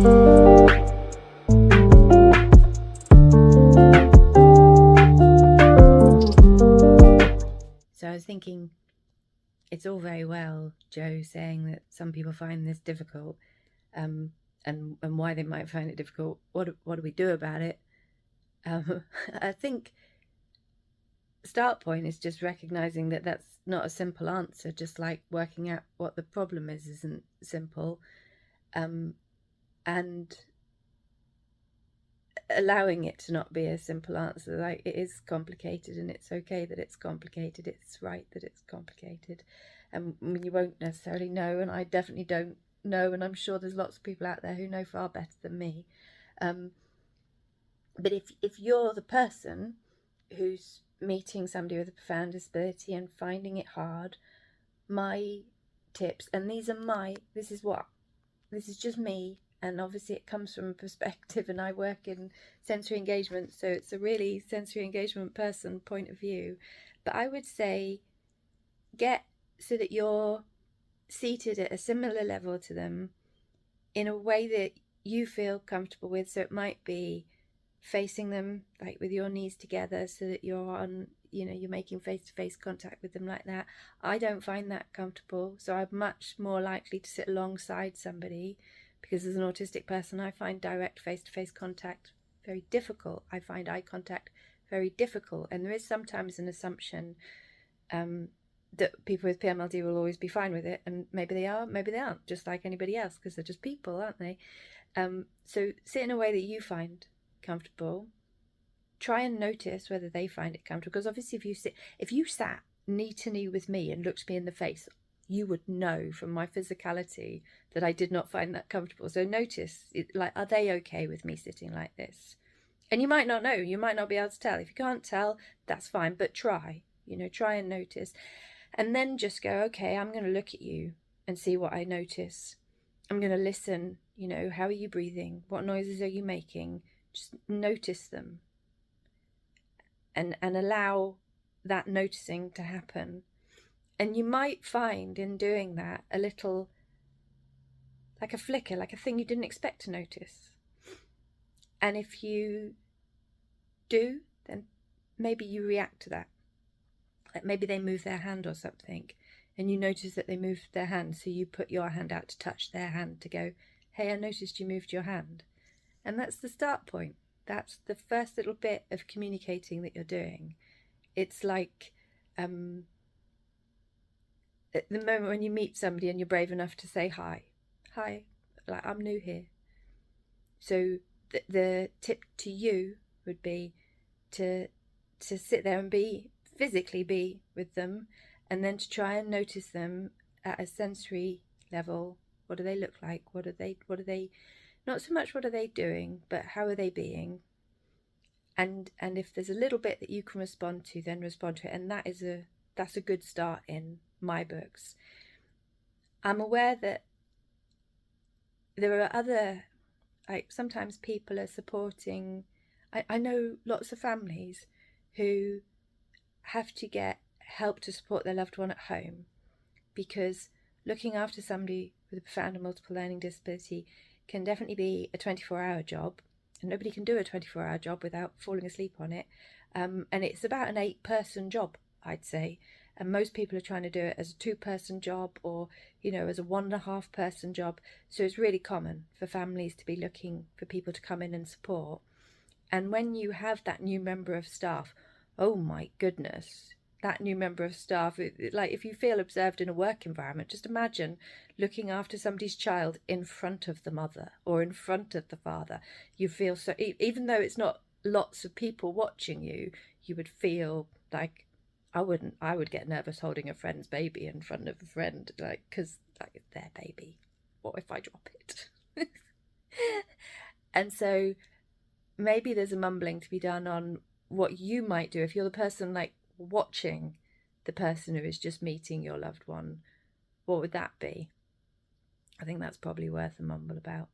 So I was thinking, it's all very well, Joe, saying that some people find this difficult, and why they might find it difficult. What do we do about it? I think start point is just recognizing that that's not a simple answer. Just like working out what the problem is isn't simple, and allowing it to not be a simple answer. Like, it is complicated, and it's okay that it's complicated. It's right that it's complicated, and you won't necessarily know, and I definitely don't know, and I'm sure there's lots of people out there who know far better than me. But if you're the person who's meeting somebody with a profound disability and finding it hard, my tips, and this is just me, and obviously it comes from a perspective, and I work in sensory engagement, so it's a really sensory engagement person point of view. But I would say get so that you're seated at a similar level to them in a way that you feel comfortable with. So it might be facing them like with your knees together, so that you're on, you're making face-to-face contact with them like that. I don't find that comfortable, so I'm much more likely to sit alongside somebody, because as an autistic person I find direct face-to-face contact very difficult. I find eye contact very difficult, and there is sometimes an assumption that people with PMLD will always be fine with it, and maybe they are, maybe they aren't, just like anybody else, because they're just people, aren't they? So sit in a way that you find comfortable. Try and notice whether they find it comfortable, because obviously if you sat knee to knee with me and looked me in the face, you would know from my physicality that I did not find that comfortable. So notice, like, are they okay with me sitting like this? And you might not know, you might not be able to tell. If you can't tell, that's fine, but try and notice. And then just go, okay, I'm going to look at you and see what I notice. I'm going to listen, how are you breathing? What noises are you making? Just notice them, and allow that noticing to happen. And you might find in doing that a little, like a flicker, like a thing you didn't expect to notice. And if you do, then maybe you react to that. Like maybe they move their hand or something, and you notice that they moved their hand, so you put your hand out to touch their hand, to go, hey, I noticed you moved your hand. And that's the start point. That's the first little bit of communicating that you're doing. It's like at the moment when you meet somebody and you're brave enough to say hi, like, I'm new here. So the tip to you would be to sit there and physically be with them, and then to try and notice them at a sensory level. What do they look like? What are they not so much what are they doing, but how are they being? And if there's a little bit that you can respond to, then respond to it. And that's a good start in my books. I'm aware that there are other, like, sometimes people are supporting. I know lots of families who have to get help to support their loved one at home, because looking after somebody with a profound and multiple learning disability can definitely be a 24-hour job, and nobody can do a 24-hour job without falling asleep on it. And it's about an 8-person job, I'd say. And most people are trying to do it as a 2-person job, or, as a 1.5-person job. So it's really common for families to be looking for people to come in and support. And when you have that new member of staff, oh my goodness, that new member of staff, like, if you feel observed in a work environment, just imagine looking after somebody's child in front of the mother or in front of the father. You feel so, even though it's not lots of people watching you, you would feel like, I would get nervous holding a friend's baby in front of a friend, like, because, like, it's their baby. What if I drop it? And so maybe there's a mumbling to be done on what you might do if you're the person, like, watching the person who is just meeting your loved one. What would that be? I think that's probably worth a mumble about.